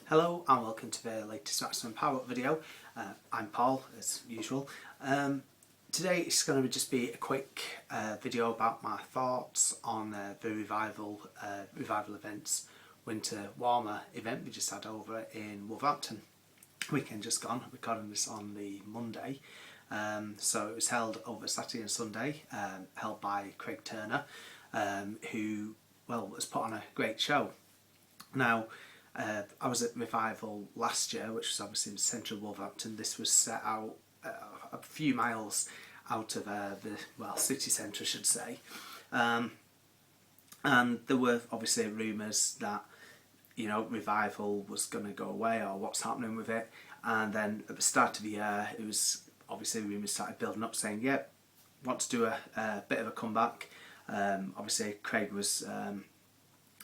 Hello and welcome to the latest Maximum Power Up video. I'm Paul, as usual. Today it's going to just be a quick video about my thoughts on the revival events winter warmer event we just had over in Wolverhampton. Weekend just gone, recording this on the Monday. So it was held over Saturday and Sunday, held by Craig Turner, who has put on a great show. Now, I was at Revival last year, which was obviously in central Wolverhampton. This was set out a few miles out of the city centre, I should say. And there were obviously rumours that, Revival was going to go away or what's happening with it. And then at the start of the year, it was obviously rumours started building up saying, yep, want to do a bit of a comeback. Obviously, Craig was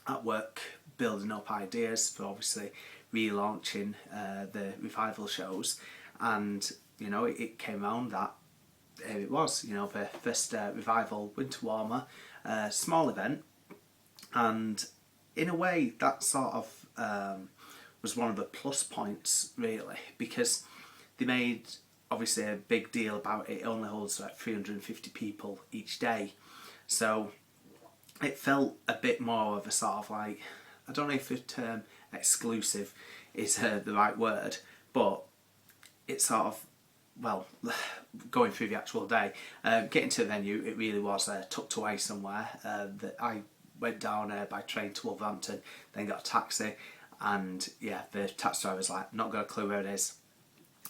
at work building up ideas for obviously relaunching the Revival shows, and it came around that here it was, the first Revival winter warmer, small event, and in a way that sort of was one of the plus points really, because they made obviously a big deal about it. It only holds like 350 people each day, so it felt a bit more of a sort of like, I don't know if the term exclusive is the right word, but it's sort of, going through the actual day, getting to the venue, it really was tucked away somewhere. That I went down by train to Wolverhampton, then got a taxi, and yeah, the taxi driver was like, not got a clue where it is.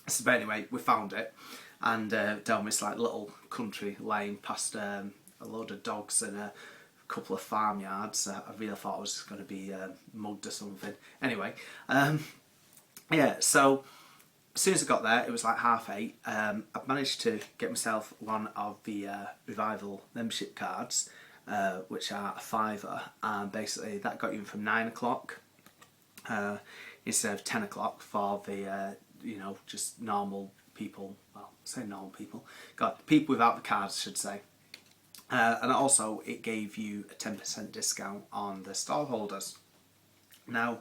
So, but anyway, we found it, and down this like little country lane past a load of dogs and a couple of farmyards. I really thought I was going to be mugged or something. Anyway, yeah, so as soon as I got there, it was like 8:30. I've managed to get myself one of the Revival membership cards, which are a £5, and basically that got you in from 9 o'clock instead of 10 o'clock for the just normal people. Well, say normal people. God, people without the cards, I should say. And also it gave you a 10% discount on the stall holders. Now,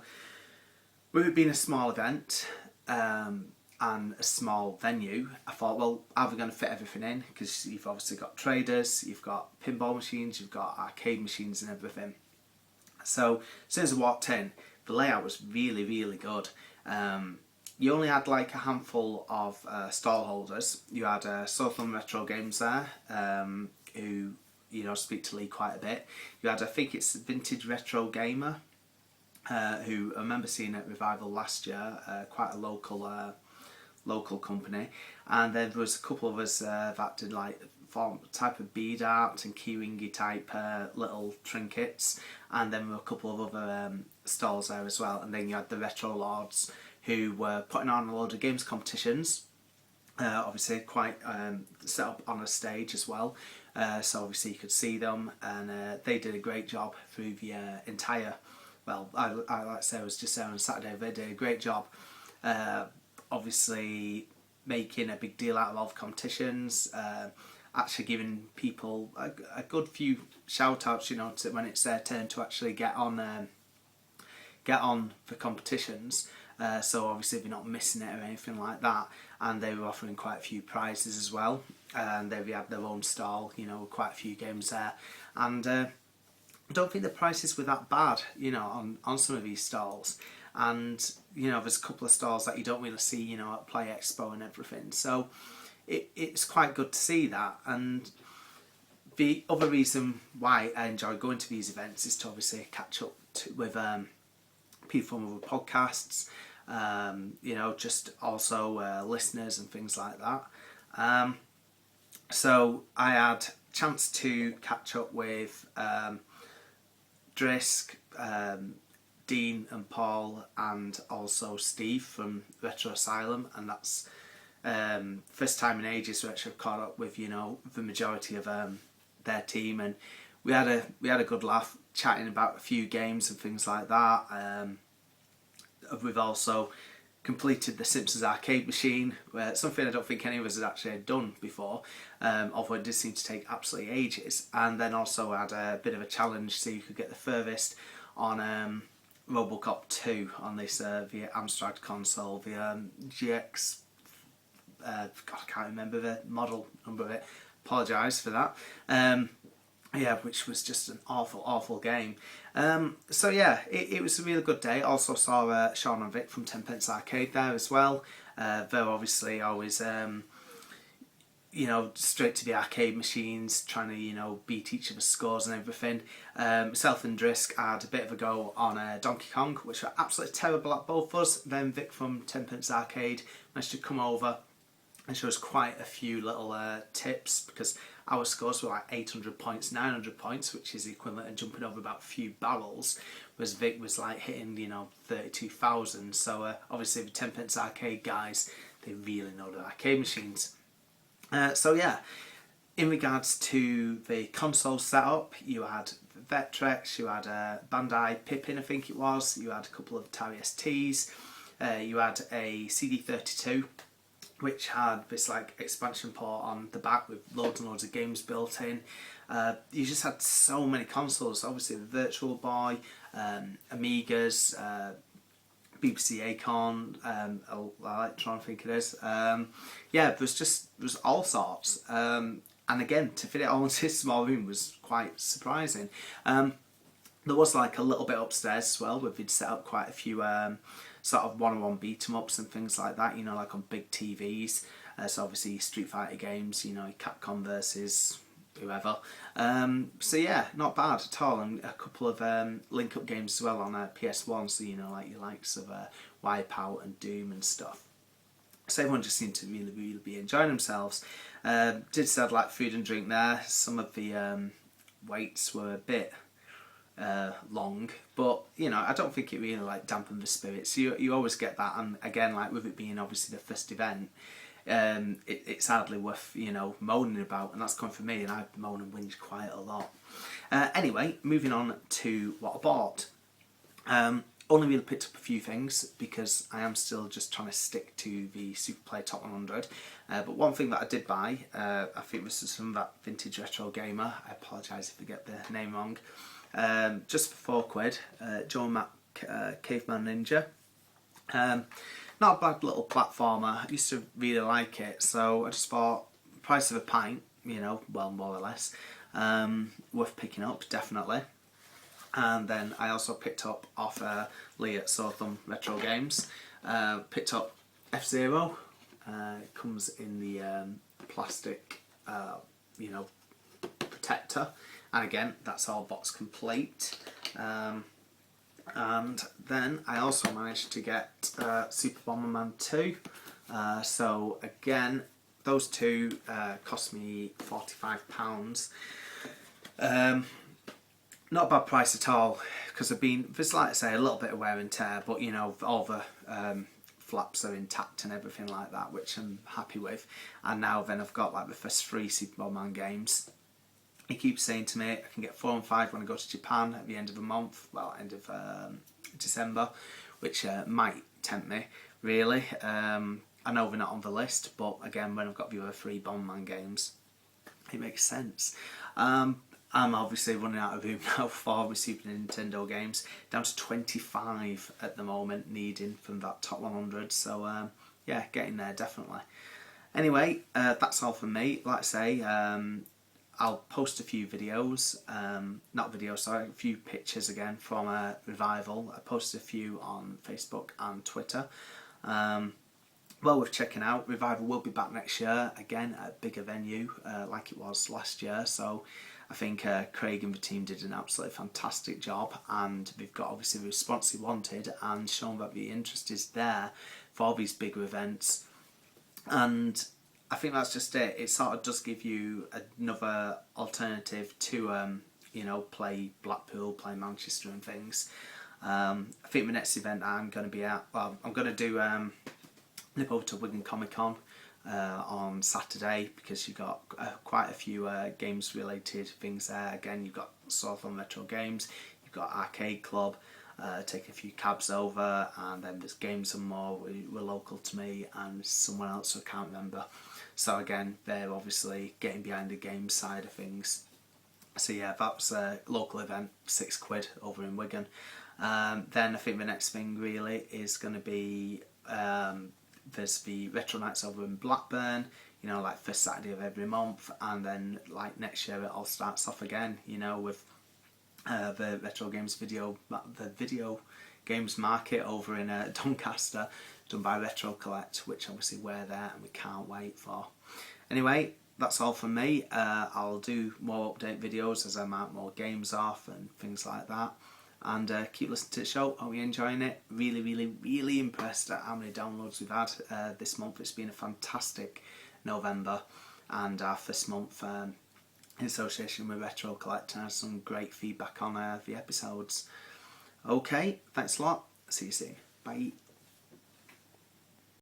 with it being a small event and a small venue, I thought, well, are we going to fit everything in? Because you've obviously got traders, you've got pinball machines, you've got arcade machines and everything. So as soon as I walked in, the layout was really, really good. You only had like a handful of stall holders. You had Southern Retro Games there, who speak to Lee quite a bit. You had, I think it's Vintage Retro Gamer, who I remember seeing at Revival last year, quite a local company, and then there was a couple of us that did like form type of bead art and keyringy type little trinkets, and then there were a couple of other stalls there as well. And then you had the Retro Lords, who were putting on a load of games competitions. Obviously quite set up on a stage as well, so obviously you could see them, and they did a great job through the entire, I like to say I was just there on Saturday. They did a great job, obviously making a big deal out of all the competitions, actually giving people a good few shout outs, to when it's their turn to actually get on for competitions. So obviously they're not missing it or anything like that, and they were offering quite a few prizes as well, and they had their own stall, quite a few games there, and I don't think the prices were that bad, on some of these stalls. And there's a couple of stalls that you don't really see, at Play Expo and everything, so it's quite good to see that. And the other reason why I enjoy going to these events is to obviously catch up with people from other podcasts, just also listeners and things like that. So I had a chance to catch up with Drisk, Dean and Paul, and also Steve from Retro Asylum, and that's first time in ages to actually caught up with the majority of their team, and we had a good laugh chatting about a few games and things like that. We've also completed the Simpsons arcade machine, something I don't think any of us had actually done before, although it did seem to take absolutely ages. And then also had a bit of a challenge, so you could get the furthest on Robocop 2 on this via Amstrad console, the GX. God, I can't remember the model number of it. Apologise for that. Yeah, which was just an awful game. So yeah, it was a really good day. Also saw Sean and Vic from Tenpence Arcade there as well. They're obviously always, straight to the arcade machines, trying to, beat each other's scores and everything. Myself and Drisk had a bit of a go on Donkey Kong, which were absolutely terrible at both of us. Then Vic from Tenpence Arcade managed to come over and show us quite a few little tips, because our scores were like 800 points, 900 points, which is the equivalent of jumping over about a few barrels, whereas Vic was like hitting, 32,000. So obviously the Tenpence Arcade guys, they really know the arcade machines. So yeah, in regards to the console setup, you had Vectrex, you had Bandai Pippin, I think it was, you had a couple of Atari STs, you had a CD32, which had this like expansion port on the back with loads and loads of games built in. You just had so many consoles. Obviously the Virtual Boy, Amigas, BBC Acorn, Electron I think it is. Yeah, there's all sorts. And again, to fit it all into this small room was quite surprising. There was like a little bit upstairs as well, where we'd set up quite a few sort of one-on-one beat-em-ups and things like that, like on big TVs. So obviously Street Fighter games, Capcom versus whoever. So yeah, not bad at all, and a couple of link-up games as well on PS1. So like your likes of Wipeout and Doom and stuff. So everyone just seemed to really be enjoying themselves. Did said like food and drink there. Some of the waits were a bit long, but I don't think it really like dampened the spirits. You always get that, and again, like with it being obviously the first event, it's hardly worth moaning about, and that's come from me, and I moan and whinge quite a lot. Anyway, moving on to what I bought. Only really picked up a few things because I am still just trying to stick to the Superplay Top 100. But one thing that I did buy, I think this is from that Vintage Retro Gamer. I apologise if I get the name wrong. Just for £4, Joe Mac Caveman Ninja. Not a bad little platformer. I used to really like it, so I just thought, price of a pint, well, more or less, worth picking up, definitely. And then I also picked up off Lee at Southam Retro Games, picked up F-Zero. It comes in the plastic, protector, and again, that's all box complete. And then I also managed to get Super Bomberman 2. So again, those two cost me £45. Not a bad price at all, because there's like I say a little bit of wear and tear, but all the flaps are intact and everything like that, which I'm happy with. And now then I've got like the first 3 Super Bomberman games. He keeps saying to me I can get 4 and 5 when I go to Japan at the end of the month, well, end of December, which might tempt me, really. I know they're not on the list, but again, when I've got the other 3 Bomberman games, it makes sense. I'm obviously running out of room now for the Super Nintendo games, down to 25 at the moment, needing from that top 100, so yeah, getting there definitely. Anyway, that's all from me. Like I say, I'll post a few videos, a few pictures again from Revival. I posted a few on Facebook and Twitter. Well worth checking out. Revival will be back next year, again at a bigger venue like it was last year, so I think Craig and the team did an absolutely fantastic job, and they've got obviously the response they wanted and shown that the interest is there for these bigger events. And I think that's just it. It sort of does give you another alternative to, play Blackpool, play Manchester and things. I think the next event I'm going to be at, well, I'm going to do nip over to Wigan Comic Con on Saturday, because you've got quite a few games related things there. Again, you've got Southern Retro Games, you've got Arcade Club, taking a few cabs over, and then there's Games and More were local to me, and someone else who I can't remember. So again, they're obviously getting behind the game side of things. So yeah, that's a local event, £6 over in Wigan. Then I think the next thing really is going to be there's the Retro Nights over in Blackburn, you know, like first Saturday of every month, and then like next year it all starts off again, you know, with the video games market over in Doncaster, done by Retro Collect, which obviously we're there and we can't wait for. Anyway, that's all from me. I'll do more update videos as I mark more games off and things like that. And keep listening to the show. Are we enjoying it? Really, really, really impressed at how many downloads we've had this month. It's been a fantastic November, and our first month in association with Retro Collect, and some great feedback on the episodes. Okay, thanks a lot. See you soon. Bye.